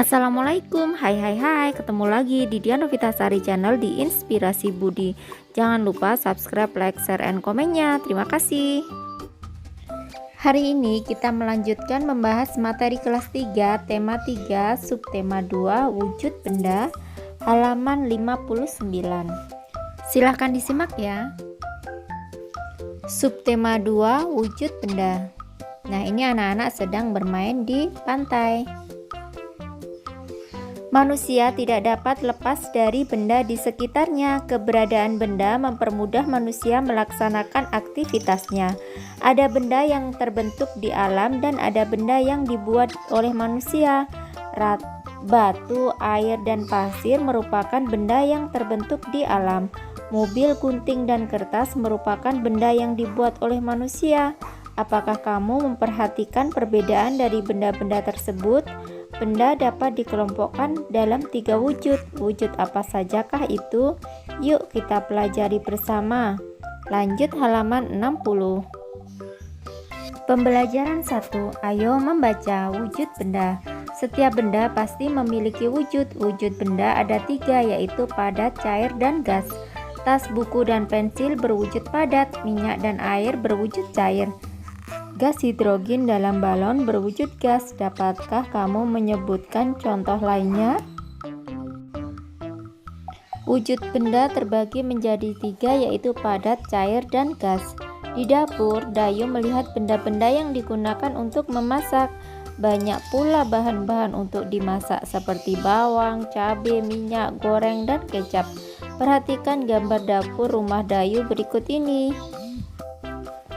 Assalamualaikum, hai, ketemu lagi di Dian Novitasari Channel di Inspirasi Budi. Jangan lupa subscribe, like, share, and komennya. Terima kasih. Hari ini kita melanjutkan membahas materi kelas 3, tema 3, subtema 2, wujud benda, halaman 59. Silahkan disimak ya. Subtema 2, wujud benda. Nah, ini anak-anak sedang bermain di pantai. Manusia tidak dapat lepas dari benda di sekitarnya. Keberadaan benda mempermudah manusia melaksanakan aktivitasnya. Ada benda yang terbentuk di alam dan ada benda yang dibuat oleh manusia. Batu, air, dan pasir merupakan benda yang terbentuk di alam. Mobil, gunting, dan kertas merupakan benda yang dibuat oleh manusia. Apakah kamu memperhatikan perbedaan dari benda-benda tersebut? Benda dapat dikelompokkan dalam 3 wujud. Wujud apa sajakah itu? Yuk kita pelajari bersama. Lanjut halaman 60. Pembelajaran 1. Ayo membaca wujud benda. Setiap benda pasti memiliki wujud. Wujud benda ada 3, yaitu padat, cair, dan gas. Tas, buku, dan pensil berwujud padat. Minyak dan air berwujud cair. Gas hidrogen dalam balon berwujud gas. Dapatkah kamu menyebutkan contoh lainnya? Wujud benda terbagi menjadi 3, yaitu padat, cair, dan gas. Di dapur, Dayu melihat benda-benda yang digunakan untuk memasak. Banyak pula bahan-bahan untuk dimasak seperti bawang, cabai, minyak goreng, dan kecap. Perhatikan gambar dapur rumah Dayu berikut ini.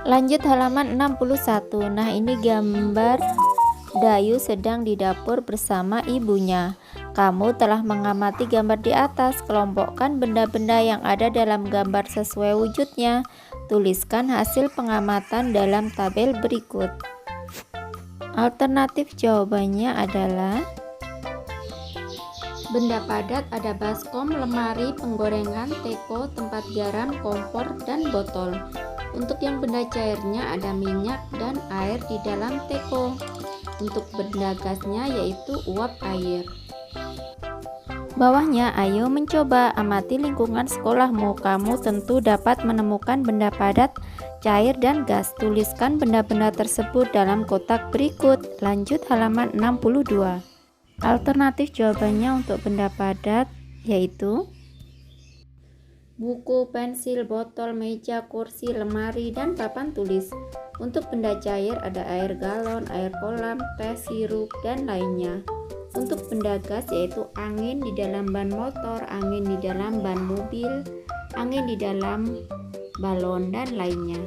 Lanjut halaman 61. Nah, ini gambar Dayu sedang di dapur bersama ibunya. Kamu telah mengamati gambar di atas. Kelompokkan benda-benda yang ada dalam gambar sesuai wujudnya. Tuliskan hasil pengamatan dalam tabel berikut. Alternatif jawabannya adalah benda padat ada baskom, lemari, penggorengan, teko, tempat garam, kompor, dan botol. Untuk yang benda cairnya ada minyak dan air di dalam teko. Untuk benda gasnya yaitu uap air. Bawahnya, ayo mencoba amati lingkungan sekolahmu. Kamu tentu dapat menemukan benda padat, cair, dan gas. Tuliskan benda-benda tersebut dalam kotak berikut. Lanjut halaman 62. Alternatif jawabannya untuk benda padat yaitu buku, pensil, botol, meja, kursi, lemari, dan papan tulis. Untuk benda cair ada air galon, air kolam, teh, sirup, dan lainnya. Untuk benda gas yaitu angin di dalam ban motor, angin di dalam ban mobil, angin di dalam balon, dan lainnya.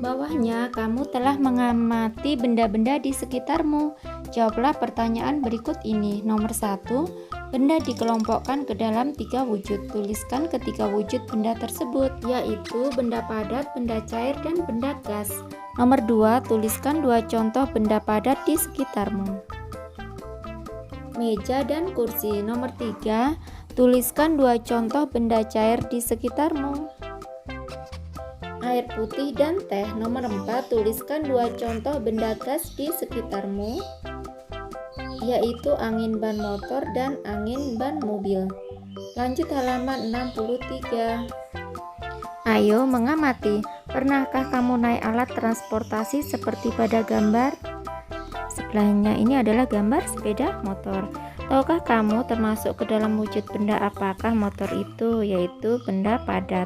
Bawahnya, kamu telah mengamati benda-benda di sekitarmu. Jawablah pertanyaan berikut ini. Nomor 1, benda dikelompokkan ke dalam 3 wujud. Tuliskan ketiga wujud benda tersebut, yaitu benda padat, benda cair, dan benda gas. Nomor 2, tuliskan 2 contoh benda padat di sekitarmu. Meja dan kursi. Nomor 3, tuliskan 2 contoh benda cair di sekitarmu. Air putih dan teh. Nomor 4, tuliskan 2 contoh benda gas di sekitarmu, yaitu angin ban motor dan angin ban mobil. Lanjut halaman 63. Ayo mengamati. Pernahkah kamu naik alat transportasi seperti pada gambar? Sebelahnya ini adalah gambar sepeda motor. Tahukah kamu termasuk ke dalam wujud benda apakah motor itu? Yaitu benda padat.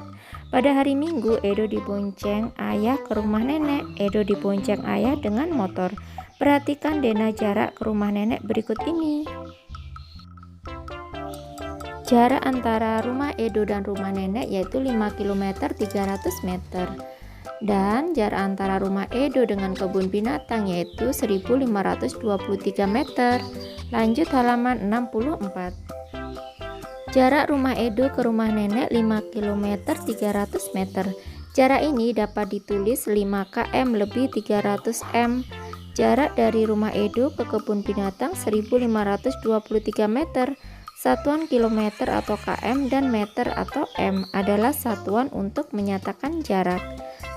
Pada hari Minggu, Edo dibonceng ayah ke rumah nenek. Edo dibonceng ayah dengan motor. Perhatikan denah jarak ke rumah nenek berikut ini. Jarak antara rumah Edo dan rumah nenek yaitu 5 km 300 meter. Dan jarak antara rumah Edo dengan kebun binatang yaitu 1523 meter. Lanjut halaman 64. Jarak rumah Edo ke rumah nenek 5 km 300 meter. Jarak ini dapat ditulis 5 km lebih 300 m. Jarak dari rumah Edo ke kebun binatang 1523 meter. Satuan kilometer atau km dan meter atau m adalah satuan untuk menyatakan jarak.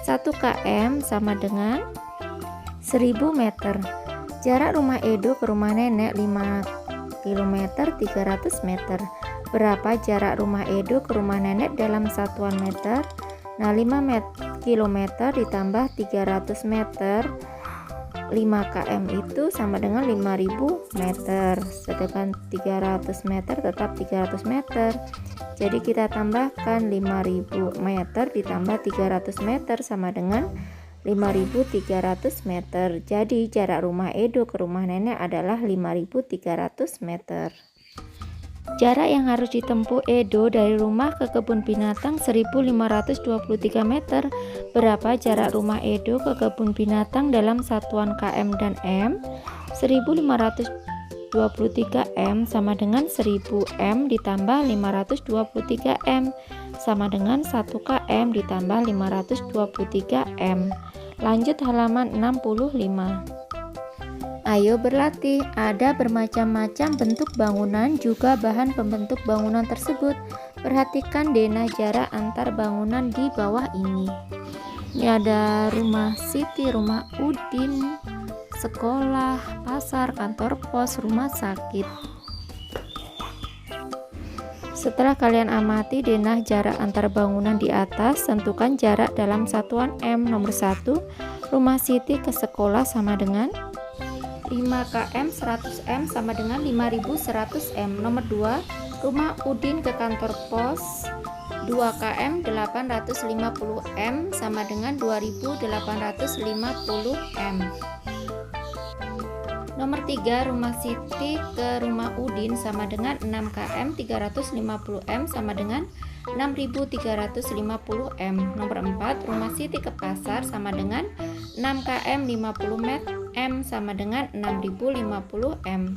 1 km sama dengan 1000 meter. Jarak rumah Edo ke rumah nenek 5 km 300 meter. Berapa jarak rumah Edo ke rumah nenek dalam satuan meter? Nah, 5 km ditambah 300 meter 5 km itu sama dengan 5000 meter. Sedangkan 300 meter tetap 300 meter. Jadi kita tambahkan 5000 meter ditambah 300 meter sama dengan 5300 meter. Jadi jarak rumah Edo ke rumah nenek adalah 5300 meter. Jarak yang harus ditempuh Edo dari rumah ke kebun binatang 1523 meter. Berapa jarak rumah Edo ke kebun binatang dalam satuan km dan m? 1523 m sama dengan 1000 m ditambah 523 m sama dengan 1 km ditambah 523 m. Lanjut halaman 65. Ayo berlatih. Ada bermacam-macam bentuk bangunan, juga bahan pembentuk bangunan tersebut. Perhatikan denah jarak antar bangunan di bawah ini. Ini ada rumah Siti, rumah Udin, sekolah, pasar, kantor pos, rumah sakit. Setelah kalian amati denah jarak antar bangunan di atas, tentukan jarak dalam satuan m. Nomor 1, rumah Siti ke sekolah sama dengan 5 km 100 m sama dengan 5100 m. Nomor 2, rumah Udin ke kantor pos 2 km 850 m sama dengan 2850 m. Nomor 3, rumah Siti ke rumah Udin sama dengan 6 km 350 m sama dengan 6350 m. Nomor 4, rumah Siti ke pasar sama dengan 6 km 50 m sama dengan 6050 m.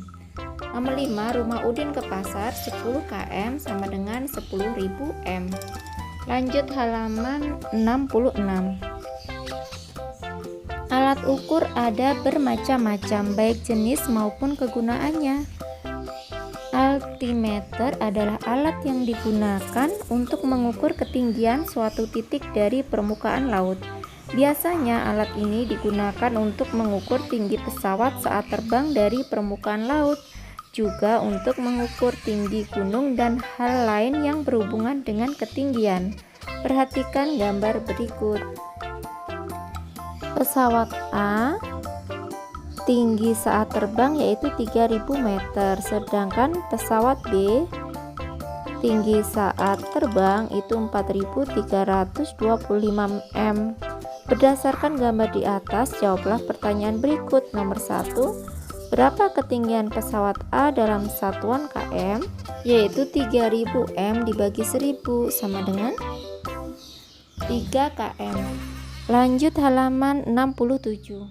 Nomor 5, rumah Udin ke pasar 10 km sama dengan 10.000 m. Lanjut halaman 66. Alat ukur ada bermacam-macam, baik jenis maupun kegunaannya. Altimeter adalah alat yang digunakan untuk mengukur ketinggian suatu titik dari permukaan laut. Biasanya alat ini digunakan untuk mengukur tinggi pesawat saat terbang dari permukaan laut, juga untuk mengukur tinggi gunung dan hal lain yang berhubungan dengan ketinggian. Perhatikan gambar berikut. Pesawat A tinggi saat terbang yaitu 3000 meter, sedangkan pesawat B tinggi saat terbang itu 4325 m. Berdasarkan gambar di atas, jawablah pertanyaan berikut. Nomor 1, berapa ketinggian pesawat A dalam satuan km? Yaitu 3000 m dibagi 1000 sama dengan 3 km. Lanjut halaman 67.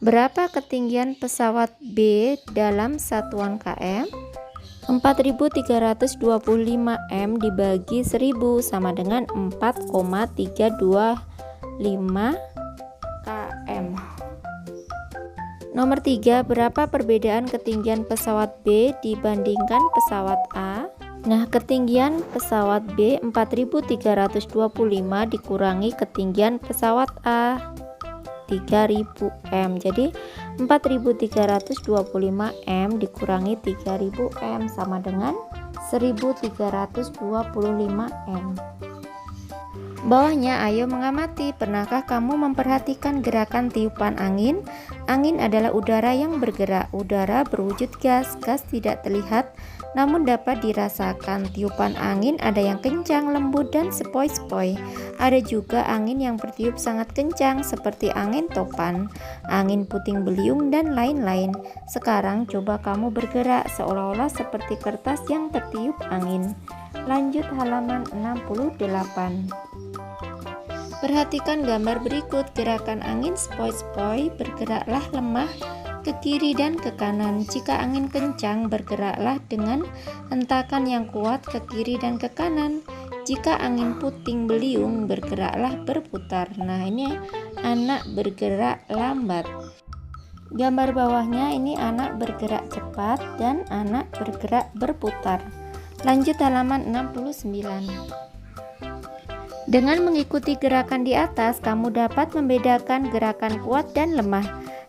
Berapa ketinggian pesawat B dalam satuan km? 4325 m dibagi 1000 sama dengan 4,325 km. Nomor 3, berapa perbedaan ketinggian pesawat B dibandingkan pesawat A? Nah, ketinggian pesawat B 4325 dikurangi ketinggian pesawat A 3000 m. Jadi 4325 m dikurangi 3000 m sama dengan 1325 m. Bawahnya ayo mengamati. Pernahkah kamu memperhatikan gerakan tiupan angin? Angin adalah udara yang bergerak. Udara berwujud gas. Gas tidak terlihat namun dapat dirasakan. Tiupan angin ada yang kencang, lembut, dan sepoi-sepoi. Ada juga angin yang bertiup sangat kencang seperti angin topan, angin puting beliung, dan lain-lain. Sekarang coba kamu bergerak seolah-olah seperti kertas yang tertiup angin. Lanjut halaman 68. Perhatikan gambar berikut. Gerakan angin sepoi-sepoi, bergeraklah lemah ke kiri dan ke kanan. Jika angin kencang, bergeraklah dengan hentakan yang kuat ke kiri dan ke kanan. Jika angin puting beliung, bergeraklah berputar. Nah, ini anak bergerak lambat. Gambar bawahnya ini anak bergerak cepat dan anak bergerak berputar. Lanjut halaman 69. Dengan mengikuti gerakan di atas, kamu dapat membedakan gerakan kuat dan lemah.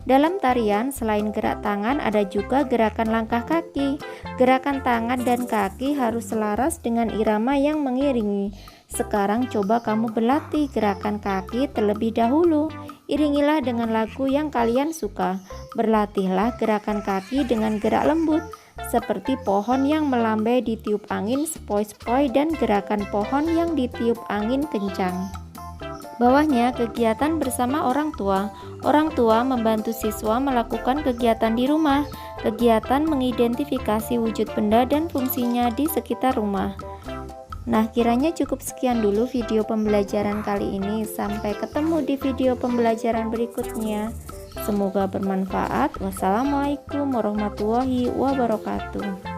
Dalam tarian, selain gerak tangan, ada juga gerakan langkah kaki. Gerakan tangan dan kaki harus selaras dengan irama yang mengiringi. Sekarang coba kamu berlatih gerakan kaki terlebih dahulu. Iringilah dengan lagu yang kalian suka. Berlatihlah gerakan kaki dengan gerak lembut, seperti pohon yang melambai ditiup angin sepoi-sepoi dan gerakan pohon yang ditiup angin kencang. Bawahnya, kegiatan bersama orang tua. Orang tua membantu siswa melakukan kegiatan di rumah. Kegiatan mengidentifikasi wujud benda dan fungsinya di sekitar rumah. Nah, kiranya cukup sekian dulu video pembelajaran kali ini. Sampai ketemu di video pembelajaran berikutnya. Semoga bermanfaat. Wassalamualaikum warahmatullahi wabarakatuh.